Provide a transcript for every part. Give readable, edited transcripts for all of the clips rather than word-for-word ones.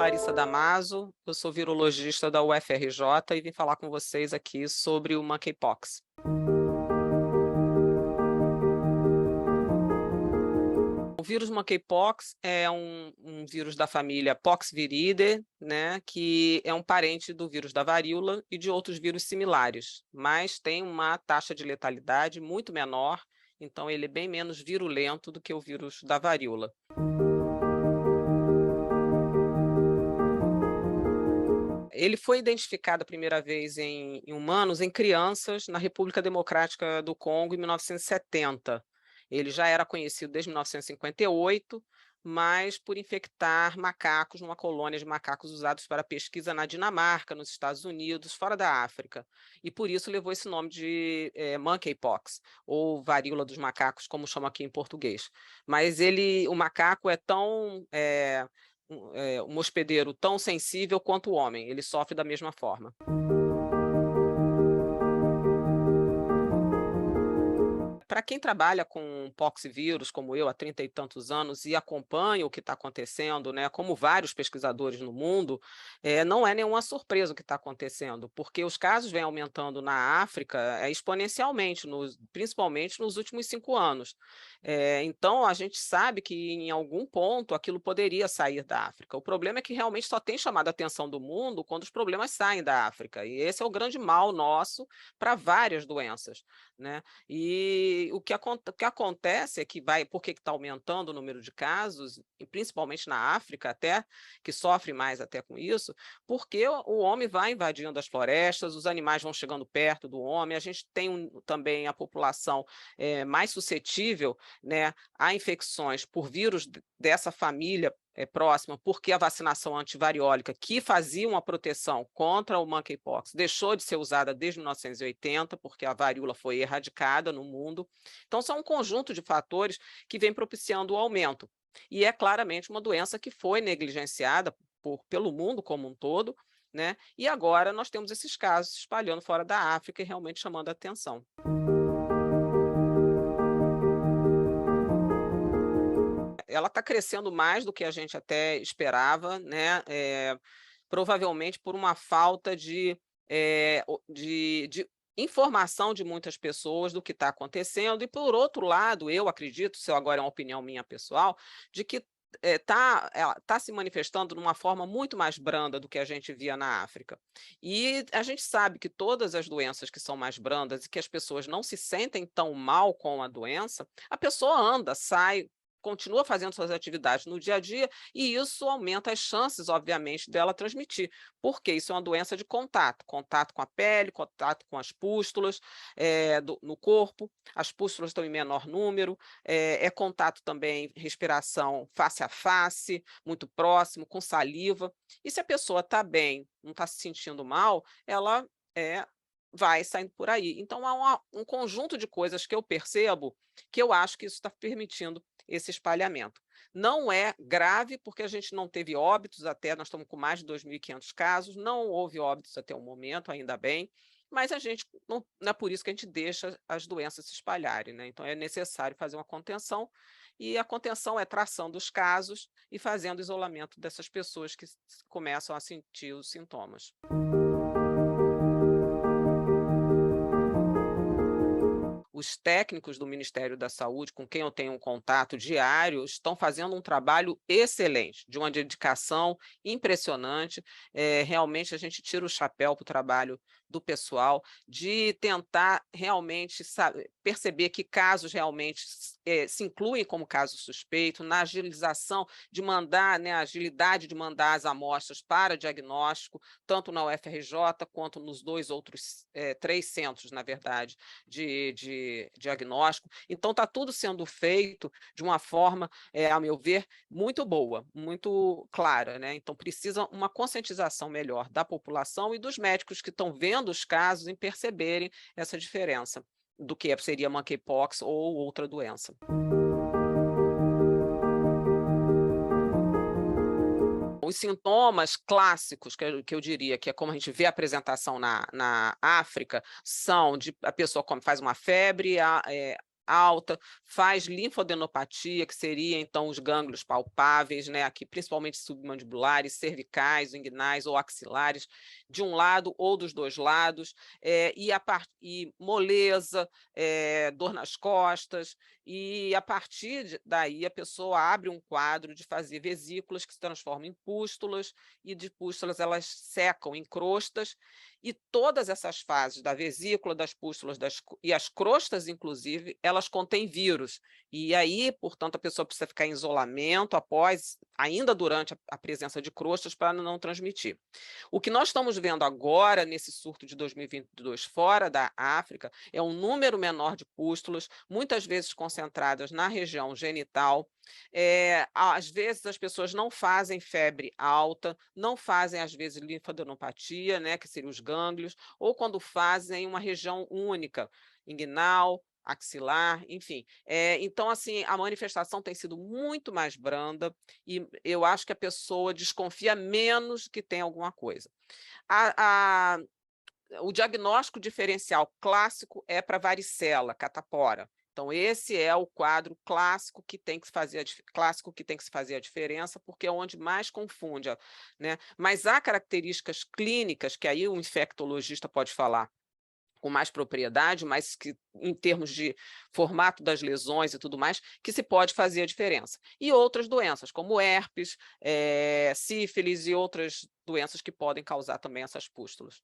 Clarissa Damaso, eu sou virologista da UFRJ e vim falar com vocês aqui sobre o Monkeypox. O vírus Monkeypox é um vírus da família Poxviridae, né, que é um parente do vírus da varíola e de outros vírus similares, mas tem uma taxa de letalidade muito menor, então ele é bem menos virulento do que o vírus da varíola. Ele foi identificado a primeira vez em humanos, em crianças, na República Democrática do Congo, em 1970. Ele já era conhecido desde 1958, mas por infectar macacos numa colônia de macacos usados para pesquisa na Dinamarca, nos Estados Unidos, fora da África. E por isso levou esse nome de monkeypox, ou varíola dos macacos, como chamam aqui em português. Mas o macaco é tão um hospedeiro tão sensível quanto o homem, ele sofre da mesma forma. Para quem trabalha com poxvírus, como eu, há 30 e tantos anos, e acompanha o que está acontecendo, né, como vários pesquisadores no mundo, não é nenhuma surpresa o que está acontecendo, porque os casos vêm aumentando na África exponencialmente, principalmente nos últimos 5 anos. Então, a gente sabe que, em algum ponto, aquilo poderia sair da África. O problema é que realmente só tem chamado a atenção do mundo quando os problemas saem da África, e esse é o grande mal nosso para várias doenças, né? E o que acontece é que por que está aumentando o número de casos, e principalmente na África até, que sofre mais até com isso, porque o homem vai invadindo as florestas, os animais vão chegando perto do homem, a gente tem também a população mais suscetível, né, a infecções por vírus dessa família próxima, porque a vacinação antivariólica, que fazia uma proteção contra o monkeypox, deixou de ser usada desde 1980, porque a varíola foi erradicada no mundo. Então, são um conjunto de fatores que vem propiciando o aumento. E é claramente uma doença que foi negligenciada pelo mundo como um todo, né? E agora nós temos esses casos se espalhando fora da África e realmente chamando a atenção. Ela está crescendo mais do que a gente até esperava, né? Provavelmente por uma falta de informação de muitas pessoas do que está acontecendo, e por outro lado, eu acredito, isso agora é uma opinião minha pessoal, de que ela está se manifestando de uma forma muito mais branda do que a gente via na África. E a gente sabe que todas as doenças que são mais brandas e que as pessoas não se sentem tão mal com a doença, a pessoa anda, sai, continua fazendo suas atividades no dia a dia, e isso aumenta as chances, obviamente, dela transmitir, porque isso é uma doença de contato, contato com a pele, contato com as pústulas no corpo, as pústulas estão em menor número, é contato também, respiração face a face, muito próximo, com saliva, e se a pessoa está bem, não está se sentindo mal, ela vai saindo por aí. Então, há um conjunto de coisas que eu percebo que eu acho que isso está permitindo esse espalhamento. Não é grave, porque a gente não teve óbitos até, nós estamos com mais de 2.500 casos, não houve óbitos até o momento, ainda bem, mas a gente não é por isso que a gente deixa as doenças se espalharem, né? Então é necessário fazer uma contenção, e a contenção é traçando os casos e fazendo isolamento dessas pessoas que começam a sentir os sintomas. Os técnicos do Ministério da Saúde, com quem eu tenho um contato diário, estão fazendo um trabalho excelente, de uma dedicação impressionante. Realmente a gente tira o chapéu para o trabalho do pessoal, de tentar realmente perceber que casos realmente se incluem como caso suspeito, na agilização de mandar, né, a agilidade de mandar as amostras para diagnóstico, tanto na UFRJ quanto nos dois outros, 3 centros, na verdade, de diagnóstico. Então, está tudo sendo feito de uma forma, a meu ver, muito boa, muito clara, né? Então, precisa uma conscientização melhor da população e dos médicos que estão vendo os casos em perceberem essa diferença do que seria monkeypox ou outra doença. Os sintomas clássicos, que eu diria que é como a gente vê a apresentação na África, são de a pessoa faz uma febre, alta, faz linfadenopatia, que seria então os gânglios palpáveis, né, aqui principalmente submandibulares, cervicais, inguinais ou axilares, de um lado ou dos dois lados, e moleza, dor nas costas, e a partir daí a pessoa abre um quadro de fazer vesículas que se transformam em pústulas, e de pústulas elas secam em crostas, e todas essas fases da vesícula, das pústulas e as crostas, inclusive, elas contêm vírus. E aí, portanto, a pessoa precisa ficar em isolamento ainda durante a presença de crostas, para não transmitir. O que nós estamos vendo agora, nesse surto de 2022 fora da África, é um número menor de pústulas, muitas vezes concentradas na região genital. Às vezes as pessoas não fazem febre alta, não fazem, às vezes, linfadenopatia, né, que seriam os gânglios, ou quando fazem uma região única, inguinal, axilar, enfim. Então, assim, a manifestação tem sido muito mais branda e eu acho que a pessoa desconfia menos que tem alguma coisa. A o diagnóstico diferencial clássico é para varicela, catapora. Então, esse é o quadro clássico que tem que se fazer a diferença, porque é onde mais confunde, né? Mas há características clínicas que aí o infectologista pode falar com mais propriedade, mas que, em termos de formato das lesões e tudo mais, que se pode fazer a diferença. E outras doenças, como herpes, sífilis e outras doenças que podem causar também essas pústulas.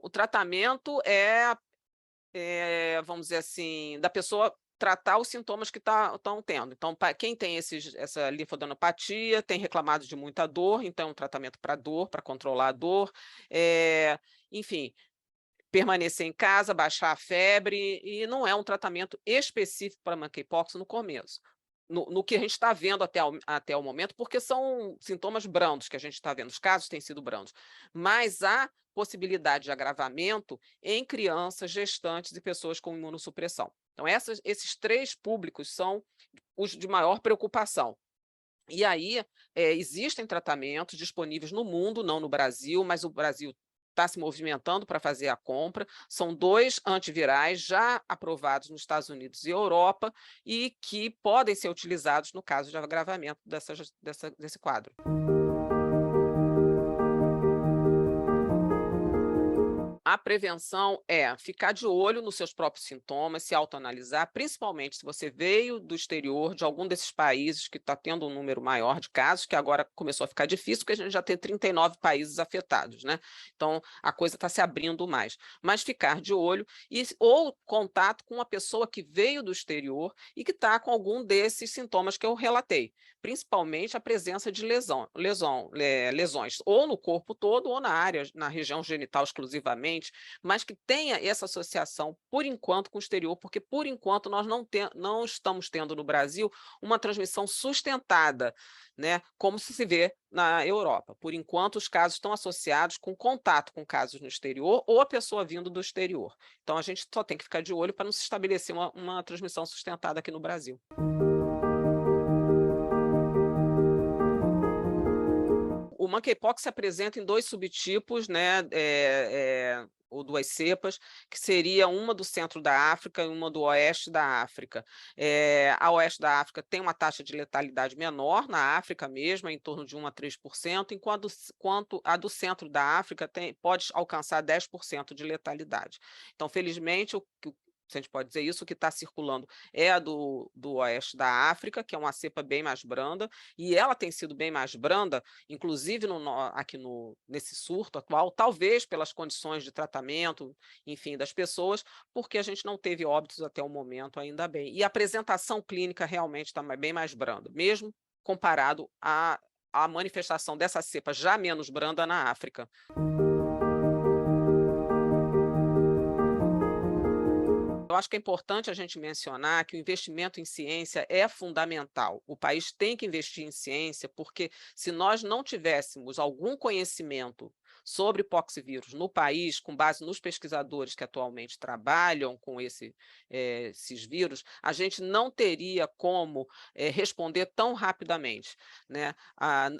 O tratamento vamos dizer assim, da pessoa tratar os sintomas que estão tendo. Então, quem tem essa linfadenopatia, tem reclamado de muita dor, então é um tratamento para dor, para controlar a dor, enfim, permanecer em casa, baixar a febre, e não é um tratamento específico para monkeypox no começo. No que a gente está vendo até o momento, porque são sintomas brandos que a gente está vendo, os casos têm sido brandos, mas há possibilidade de agravamento em crianças, gestantes e pessoas com imunossupressão. Então, esses três públicos são os de maior preocupação. E aí, existem tratamentos disponíveis no mundo, não no Brasil, mas o Brasil está se movimentando para fazer a compra. São 2 antivirais já aprovados nos Estados Unidos e Europa e que podem ser utilizados no caso de agravamento desse quadro. A prevenção é ficar de olho nos seus próprios sintomas, se autoanalisar, principalmente se você veio do exterior, de algum desses países que está tendo um número maior de casos, que agora começou a ficar difícil, porque a gente já tem 39 países afetados, né? Então, a coisa está se abrindo mais. Mas ficar de olho ou contato com uma pessoa que veio do exterior e que está com algum desses sintomas que eu relatei, principalmente a presença de lesões, ou no corpo todo, ou na região genital exclusivamente, mas que tenha essa associação, por enquanto, com o exterior, porque, por enquanto, nós não estamos tendo no Brasil uma transmissão sustentada, né, como se vê na Europa. Por enquanto, os casos estão associados com contato com casos no exterior ou a pessoa vindo do exterior. Então, a gente só tem que ficar de olho para não se estabelecer uma transmissão sustentada aqui no Brasil. O monkeypox se apresenta em 2 subtipos, né, ou 2 cepas, que seria uma do centro da África e uma do oeste da África. A oeste da África tem uma taxa de letalidade menor, na África mesmo, é em torno de 1 a 3%, enquanto a do centro da África pode alcançar 10% de letalidade. Então, felizmente, se a gente pode dizer isso, o que está circulando é a do oeste da África, que é uma cepa bem mais branda, e ela tem sido bem mais branda, inclusive aqui nesse surto atual, talvez pelas condições de tratamento, enfim, das pessoas, porque a gente não teve óbitos até o momento, ainda bem. E a apresentação clínica realmente está bem mais branda, mesmo comparado à manifestação dessa cepa já menos branda na África. Eu acho que é importante a gente mencionar que o investimento em ciência é fundamental. O país tem que investir em ciência, porque se nós não tivéssemos algum conhecimento sobre poxvírus no país, com base nos pesquisadores que atualmente trabalham com esses vírus, a gente não teria como responder tão rapidamente, né?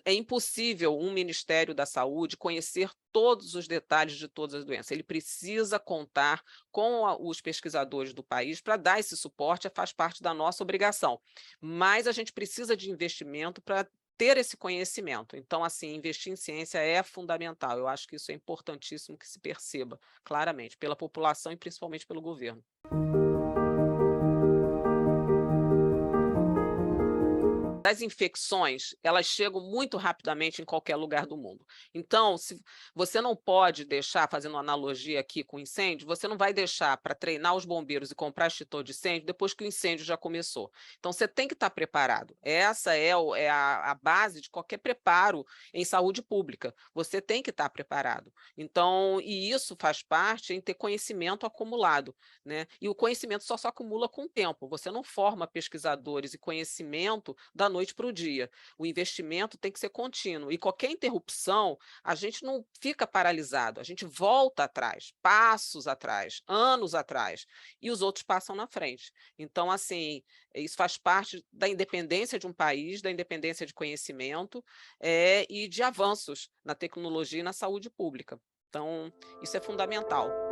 É impossível um Ministério da Saúde conhecer todos os detalhes de todas as doenças. Ele precisa contar com os pesquisadores do país para dar esse suporte, faz parte da nossa obrigação. Mas a gente precisa de investimento para ter esse conhecimento. Então, assim, investir em ciência é fundamental. Eu acho que isso é importantíssimo que se perceba claramente pela população e principalmente pelo governo. As infecções, elas chegam muito rapidamente em qualquer lugar do mundo. Então, se você não pode deixar, fazendo uma analogia aqui com incêndio, você não vai deixar para treinar os bombeiros e comprar extintor de incêndio depois que o incêndio já começou. Então, você tem que estar preparado. Essa é a base de qualquer preparo em saúde pública. Você tem que estar preparado. Então, e isso faz parte em ter conhecimento acumulado, né? E o conhecimento só se acumula com o tempo. Você não forma pesquisadores e conhecimento da noite para o dia. O investimento tem que ser contínuo e qualquer interrupção, a gente não fica paralisado, a gente volta atrás, passos atrás, anos atrás, e os outros passam na frente. Então, assim, isso faz parte da independência de um país, da independência de conhecimento, e de avanços na tecnologia e na saúde pública. Então, isso é fundamental.